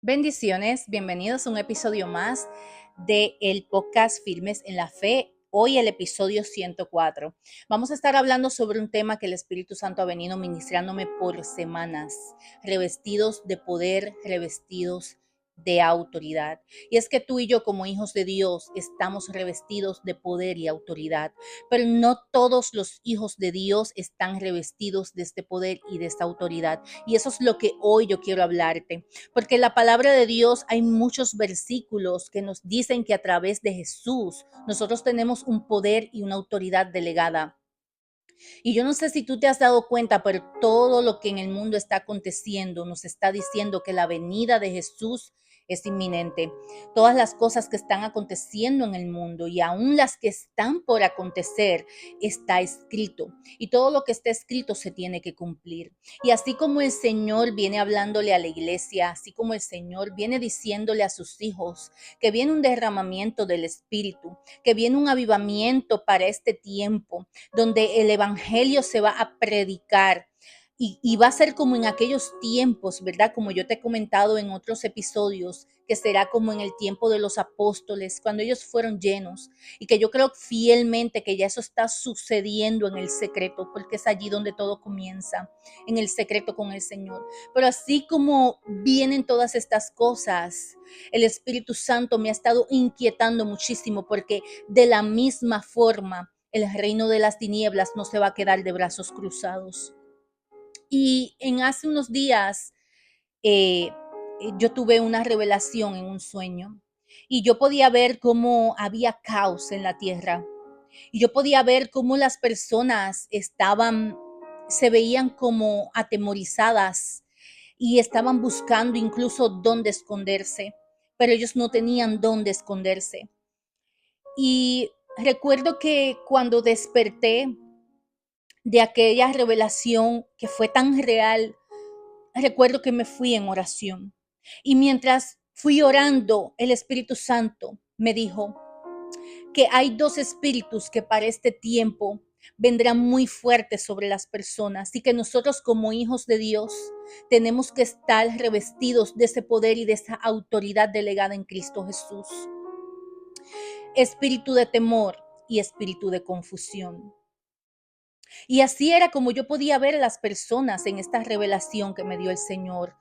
Bendiciones, bienvenidos a un episodio más de el podcast Firmes en la Fe. Hoy el episodio 104. Vamos a estar hablando sobre un tema que el Espíritu Santo ha venido ministrándome por semanas, revestidos de poder, revestidos de autoridad. Y es que tú y yo como hijos de Dios estamos revestidos de poder y autoridad, pero no todos los hijos de Dios están revestidos de este poder y de esta autoridad. Y eso es lo que hoy yo quiero hablarte. Porque en la palabra de Dios hay muchos versículos que nos dicen que a través de Jesús nosotros tenemos un poder y una autoridad delegada. Y yo no sé si tú te has dado cuenta, pero todo lo que en el mundo está aconteciendo nos está diciendo que la venida de Jesús es inminente. Todas las cosas que están aconteciendo en el mundo y aún las que están por acontecer está escrito. Y todo lo que está escrito se tiene que cumplir. Y así como el Señor viene hablándole a la iglesia, así como el Señor viene diciéndole a sus hijos que viene un derramamiento del Espíritu, que viene un avivamiento para este tiempo, donde el evangelio se va a predicar. Y va a ser como en aquellos tiempos, ¿verdad? Como yo te he comentado en otros episodios, que será como en el tiempo de los apóstoles, cuando ellos fueron llenos. Y que yo creo fielmente que ya eso está sucediendo en el secreto, porque es allí donde todo comienza, en el secreto con el Señor. Pero así como vienen todas estas cosas, el Espíritu Santo me ha estado inquietando muchísimo, porque de la misma forma, el reino de las tinieblas no se va a quedar de brazos cruzados. Y en hace unos días eh, yo tuve una revelación en un sueño y yo podía ver cómo había caos en la tierra y yo podía ver cómo las personas se veían como atemorizadas y estaban buscando incluso dónde esconderse, pero ellos no tenían dónde esconderse. Y recuerdo que cuando desperté de aquella revelación que fue tan real, recuerdo que me fui en oración. Y mientras fui orando, el Espíritu Santo me dijo que hay dos espíritus que para este tiempo vendrán muy fuertes sobre las personas y que nosotros como hijos de Dios tenemos que estar revestidos de ese poder y de esa autoridad delegada en Cristo Jesús. Espíritu de temor y espíritu de confusión. Y así era como yo podía ver a las personas en esta revelación que me dio el Señor.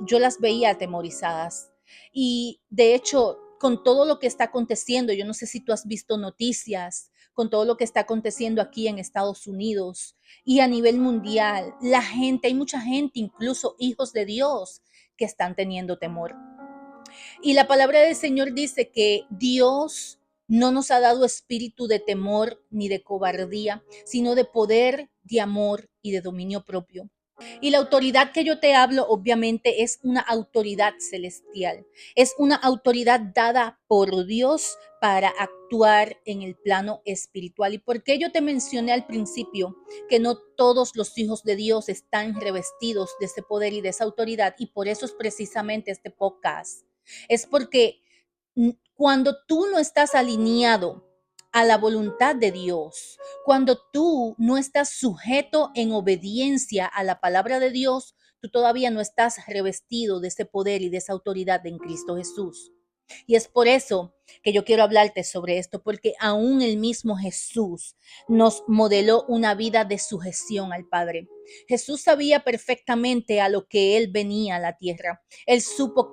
Yo las veía atemorizadas. Y de hecho, con todo lo que está aconteciendo, yo no sé si tú has visto noticias, con todo lo que está aconteciendo aquí en Estados Unidos y a nivel mundial, hay mucha gente, incluso hijos de Dios, que están teniendo temor. Y la palabra del Señor dice que Dios no nos ha dado espíritu de temor ni de cobardía, sino de poder, de amor y de dominio propio. Y la autoridad que yo te hablo, obviamente, es una autoridad celestial. Es una autoridad dada por Dios para actuar en el plano espiritual. ¿Y por qué yo te mencioné al principio que no todos los hijos de Dios están revestidos de ese poder y de esa autoridad? Y por eso es precisamente este podcast. Es porque cuando tú no estás alineado a la voluntad de Dios, cuando tú no estás sujeto en obediencia a la palabra de Dios, tú todavía no estás revestido de ese poder y de esa autoridad en Cristo Jesús. Y es por eso que yo quiero hablarte sobre esto, porque aún el mismo Jesús nos modeló una vida de sujeción al Padre. Jesús sabía perfectamente a lo que él venía a la tierra. Él supo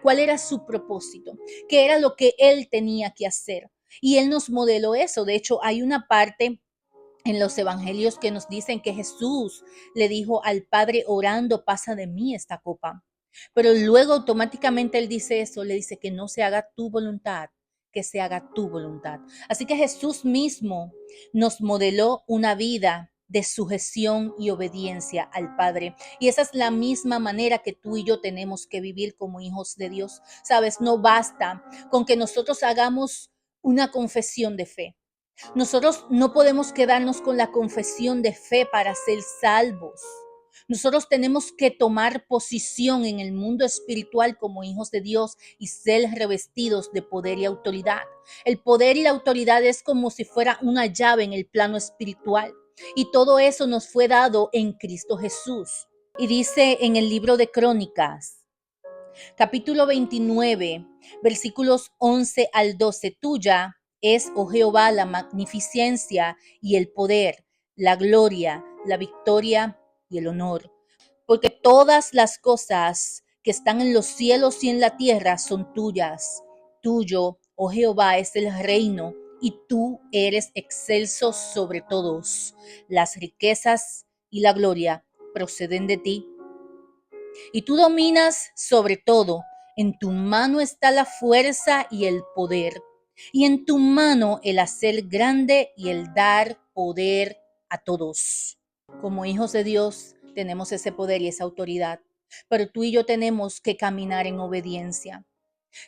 cuál era su propósito, qué era lo que él tenía que hacer. Y él nos modeló eso. De hecho, hay una parte en los evangelios que nos dicen que Jesús le dijo al Padre orando, pasa de mí esta copa. Pero luego automáticamente él dice eso, le dice que no se haga tu voluntad, que se haga tu voluntad. Así que Jesús mismo nos modeló una vida de sujeción y obediencia al Padre. Y esa es la misma manera que tú y yo tenemos que vivir como hijos de Dios. Sabes, no basta con que nosotros hagamos una confesión de fe. Nosotros no podemos quedarnos con la confesión de fe para ser salvos. Nosotros tenemos que tomar posición en el mundo espiritual como hijos de Dios y ser revestidos de poder y autoridad. El poder y la autoridad es como si fuera una llave en el plano espiritual. Y todo eso nos fue dado en Cristo Jesús. Y dice en el libro de Crónicas, Capítulo 29, versículos 11 al 12. Tuya es, oh Jehová, la magnificencia y el poder, la gloria, la victoria y el honor. Porque todas las cosas que están en los cielos y en la tierra son tuyas. Tuyo, oh Jehová, es el reino y tú eres excelso sobre todos. Las riquezas y la gloria proceden de ti y tú dominas sobre todo. En tu mano está la fuerza y el poder, y en tu mano el hacer grande y el dar poder a todos. Como hijos de Dios tenemos ese poder y esa autoridad, pero tú y yo tenemos que caminar en obediencia.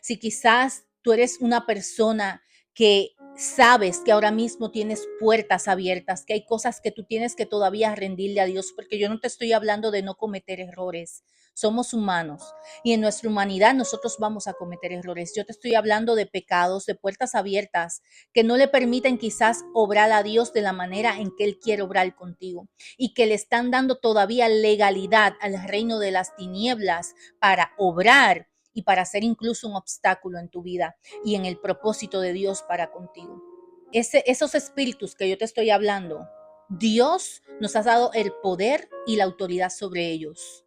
Si quizás tú eres una persona que sabes que ahora mismo tienes puertas abiertas, que hay cosas que tú tienes que todavía rendirle a Dios, porque yo no te estoy hablando de no cometer errores. Somos humanos y en nuestra humanidad nosotros vamos a cometer errores. Yo te estoy hablando de pecados, de puertas abiertas que no le permiten quizás obrar a Dios de la manera en que Él quiere obrar contigo y que le están dando todavía legalidad al reino de las tinieblas para obrar y para ser incluso un obstáculo en tu vida y en el propósito de Dios para contigo. Esos espíritus que yo te estoy hablando, Dios nos ha dado el poder y la autoridad sobre ellos.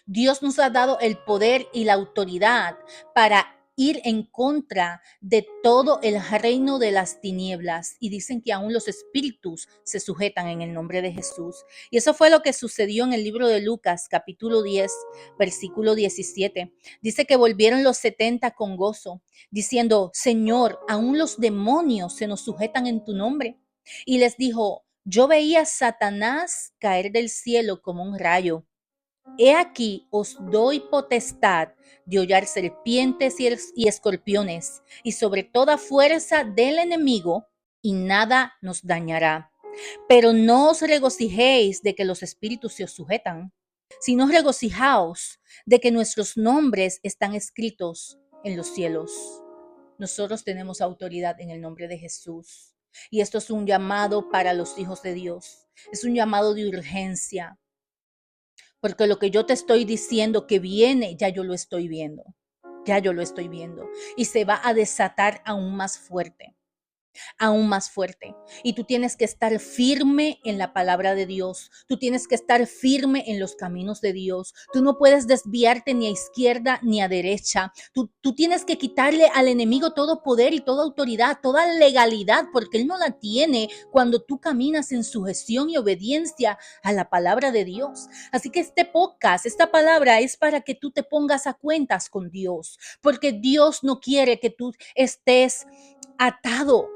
Dios nos ha dado el poder y la autoridad para ir en contra de todo el reino de las tinieblas. Y dicen que aún los espíritus se sujetan en el nombre de Jesús. Y eso fue lo que sucedió en el libro de Lucas, capítulo 10, versículo 17. Dice que volvieron los 70 con gozo, diciendo, Señor, aún los demonios se nos sujetan en tu nombre. Y les dijo, yo veía a Satanás caer del cielo como un rayo. He aquí os doy potestad de hollar serpientes y escorpiones, y sobre toda fuerza del enemigo, y nada nos dañará. Pero no os regocijéis de que los espíritus se os sujetan, sino regocijaos de que nuestros nombres están escritos en los cielos. Nosotros tenemos autoridad en el nombre de Jesús. Y esto es un llamado para los hijos de Dios. Es un llamado de urgencia. Porque lo que yo te estoy diciendo que viene, ya yo lo estoy viendo. Ya yo lo estoy viendo. Y se va a desatar aún más fuerte. Aún más fuerte. Y tú tienes que estar firme en la palabra de Dios. Tú tienes que estar firme en los caminos de Dios. Tú no puedes desviarte ni a izquierda ni a derecha. Tú tienes que quitarle al enemigo todo poder y toda autoridad, toda legalidad, porque él no la tiene cuando tú caminas en sujeción y obediencia a la palabra de Dios. Así que este podcast, esta palabra es para que tú te pongas a cuentas con Dios, porque Dios no quiere que tú estés atado.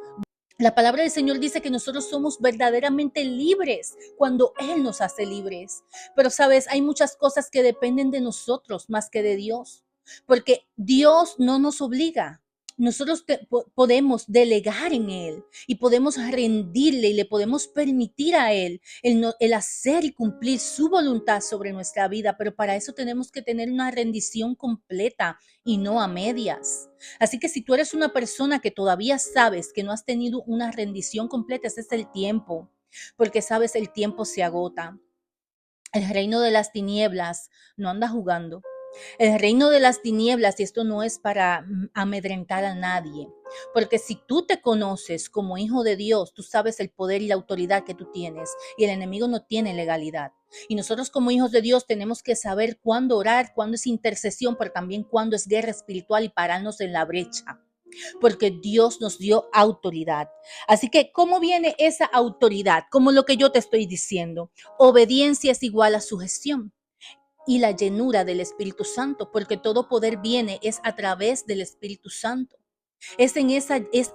La palabra del Señor dice que nosotros somos verdaderamente libres cuando Él nos hace libres. Pero sabes, hay muchas cosas que dependen de nosotros más que de Dios, porque Dios no nos obliga. Nosotros podemos delegar en Él y podemos rendirle y le podemos permitir a Él el hacer y cumplir su voluntad sobre nuestra vida, pero para eso tenemos que tener una rendición completa y no a medias. Así que si tú eres una persona que todavía sabes que no has tenido una rendición completa, ese es el tiempo, porque sabes, el tiempo se agota. El reino de las tinieblas no anda jugando. El reino de las tinieblas, y esto no es para amedrentar a nadie, porque si tú te conoces como hijo de Dios, tú sabes el poder y la autoridad que tú tienes, y el enemigo no tiene legalidad. Y nosotros como hijos de Dios tenemos que saber cuándo orar, cuándo es intercesión, pero también cuándo es guerra espiritual y pararnos en la brecha, porque Dios nos dio autoridad. Así que, ¿cómo viene esa autoridad? Como lo que yo te estoy diciendo. Obediencia es igual a sujeción y la llenura del Espíritu Santo, porque todo poder viene es a través del Espíritu Santo. Es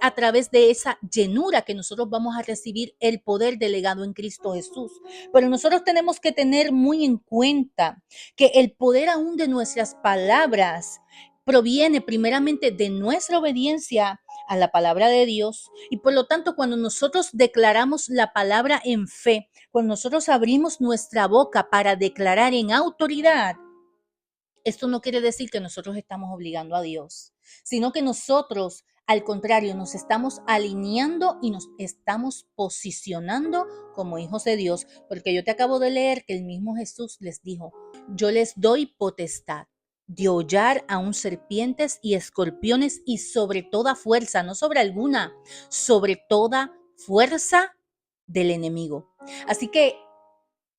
a través de esa llenura que nosotros vamos a recibir el poder delegado en Cristo Jesús. Pero nosotros tenemos que tener muy en cuenta que el poder aún de nuestras palabras proviene primeramente de nuestra obediencia a la palabra de Dios. Y por lo tanto, cuando nosotros declaramos la palabra en fe, cuando nosotros abrimos nuestra boca para declarar en autoridad, esto no quiere decir que nosotros estamos obligando a Dios, sino que nosotros, al contrario, nos estamos alineando y nos estamos posicionando como hijos de Dios, porque yo te acabo de leer que el mismo Jesús les dijo, yo les doy potestad de hollar aún serpientes y escorpiones y sobre toda fuerza, no sobre alguna, sobre toda fuerza del enemigo. Así que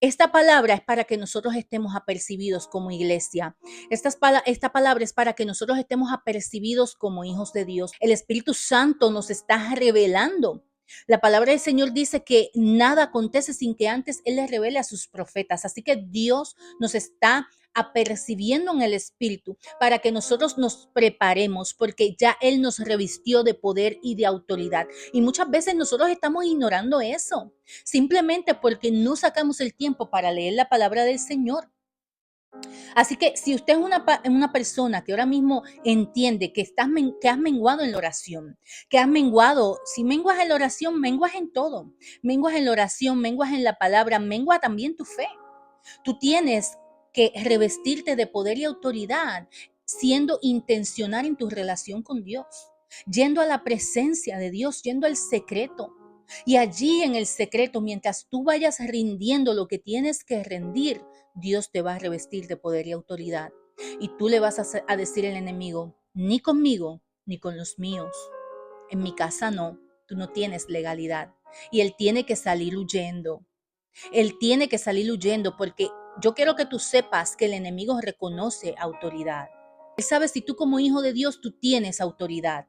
esta palabra es para que nosotros estemos apercibidos como iglesia. Esta palabra es para que nosotros estemos apercibidos como hijos de Dios. El Espíritu Santo nos está revelando. La palabra del Señor dice que nada acontece sin que antes Él le revele a sus profetas. Así que Dios nos está apercibiendo en el Espíritu para que nosotros nos preparemos, porque ya Él nos revistió de poder y de autoridad. Y muchas veces nosotros estamos ignorando eso, simplemente porque no sacamos el tiempo para leer la palabra del Señor. Así que si usted es una persona que ahora mismo entiende que has menguado en la oración, que has menguado, si menguas en la oración, menguas en todo. Menguas en la oración, menguas en la palabra, mengua también tu fe. Tú tienes que revestirte de poder y autoridad, siendo intencional en tu relación con Dios, yendo a la presencia de Dios, yendo al secreto. Y allí en el secreto, mientras tú vayas rindiendo lo que tienes que rendir, Dios te va a revestir de poder y autoridad. Y tú le vas a decir al enemigo, ni conmigo, ni con los míos. En mi casa no, tú no tienes legalidad. Y él tiene que salir huyendo. Él tiene que salir huyendo porque yo quiero que tú sepas que el enemigo reconoce autoridad. Él sabe si tú como hijo de Dios tú tienes autoridad.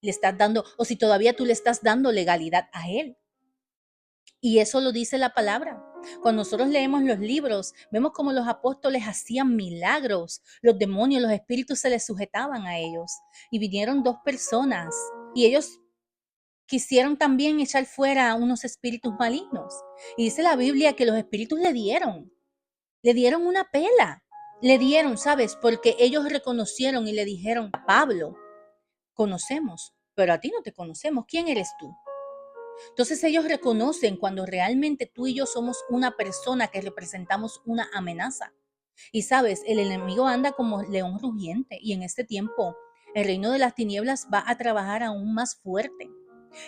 Le estás dando, o si todavía tú le estás dando legalidad a él. Y eso lo dice la palabra. Cuando nosotros leemos los libros, vemos como los apóstoles hacían milagros. Los demonios, los espíritus se les sujetaban a ellos. Y vinieron dos personas y ellos quisieron también echar fuera a unos espíritus malignos. Y dice la Biblia que los espíritus le dieron una pela. Le dieron, ¿sabes? Porque ellos reconocieron y le dijeron a Pablo, conocemos, pero a ti no te conocemos. ¿Quién eres tú? Entonces ellos reconocen cuando realmente tú y yo somos una persona que representamos una amenaza. Y sabes, el enemigo anda como león rugiente y en este tiempo el reino de las tinieblas va a trabajar aún más fuerte.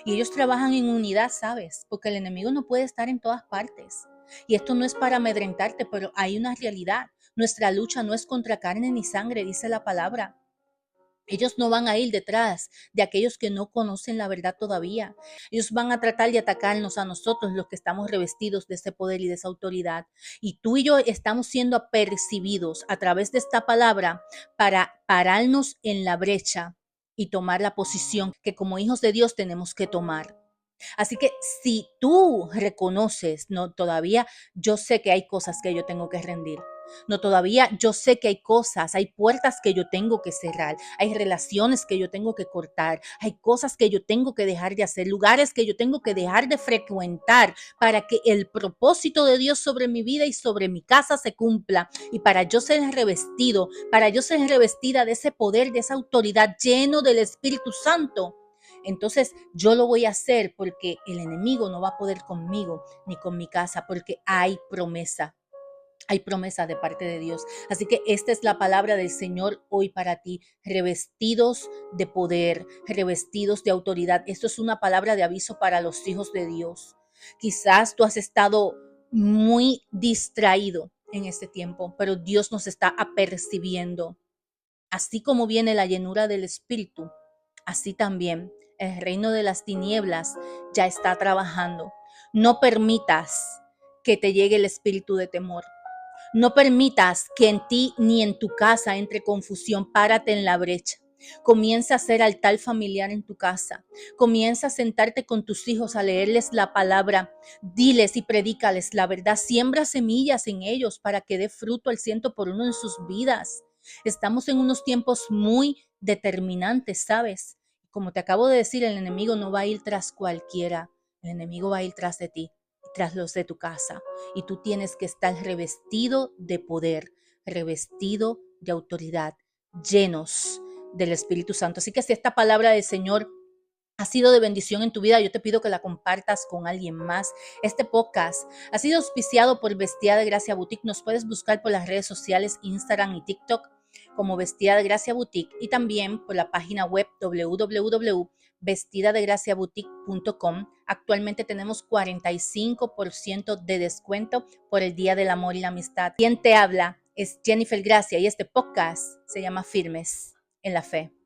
Y ellos trabajan en unidad, ¿sabes? Porque el enemigo no puede estar en todas partes. Y esto no es para amedrentarte, pero hay una realidad. Nuestra lucha no es contra carne ni sangre, dice la palabra. Ellos no van a ir detrás de aquellos que no conocen la verdad todavía. Ellos van a tratar de atacarnos a nosotros, los que estamos revestidos de ese poder y de esa autoridad. Y tú y yo estamos siendo apercibidos a través de esta palabra para pararnos en la brecha y tomar la posición que como hijos de Dios tenemos que tomar. Así que si tú reconoces, no, todavía yo sé que hay cosas que yo tengo que rendir. No, todavía yo sé que hay cosas, hay puertas que yo tengo que cerrar, hay relaciones que yo tengo que cortar, hay cosas que yo tengo que dejar de hacer, lugares que yo tengo que dejar de frecuentar para que el propósito de Dios sobre mi vida y sobre mi casa se cumpla y para yo ser revestido, para yo ser revestida de ese poder, de esa autoridad lleno del Espíritu Santo. Entonces yo lo voy a hacer porque el enemigo no va a poder conmigo ni con mi casa porque hay promesa. Hay promesa de parte de Dios. Así que esta es la palabra del Señor hoy para ti, revestidos de poder, revestidos de autoridad. Esto es una palabra de aviso para los hijos de Dios. Quizás tú has estado muy distraído en este tiempo, pero Dios nos está apercibiendo. Así como viene la llenura del Espíritu, así también el reino de las tinieblas ya está trabajando. No permitas que te llegue el espíritu de temor. No permitas que en ti ni en tu casa entre confusión. Párate en la brecha. Comienza a hacer altar familiar en tu casa. Comienza a sentarte con tus hijos a leerles la palabra. Diles y predícales la verdad. Siembra semillas en ellos para que dé fruto al 100 por 1 en sus vidas. Estamos en unos tiempos muy determinantes, ¿sabes? Como te acabo de decir, el enemigo no va a ir tras cualquiera. El enemigo va a ir tras de ti, tras los de tu casa. Y tú tienes que estar revestido de poder, revestido de autoridad, llenos del Espíritu Santo. Así que si esta palabra del Señor ha sido de bendición en tu vida, yo te pido que la compartas con alguien más. Este podcast ha sido auspiciado por Vestida de Gracia Boutique. Nos puedes buscar por las redes sociales, Instagram y TikTok como Vestida de Gracia Boutique y también por la página web www.vestidadegraciaboutique.com. Actualmente tenemos 45% de descuento por el Día del Amor y la Amistad. ¿Quién te habla? es Jennifer Gracia y este podcast se llama Firmes en la Fe.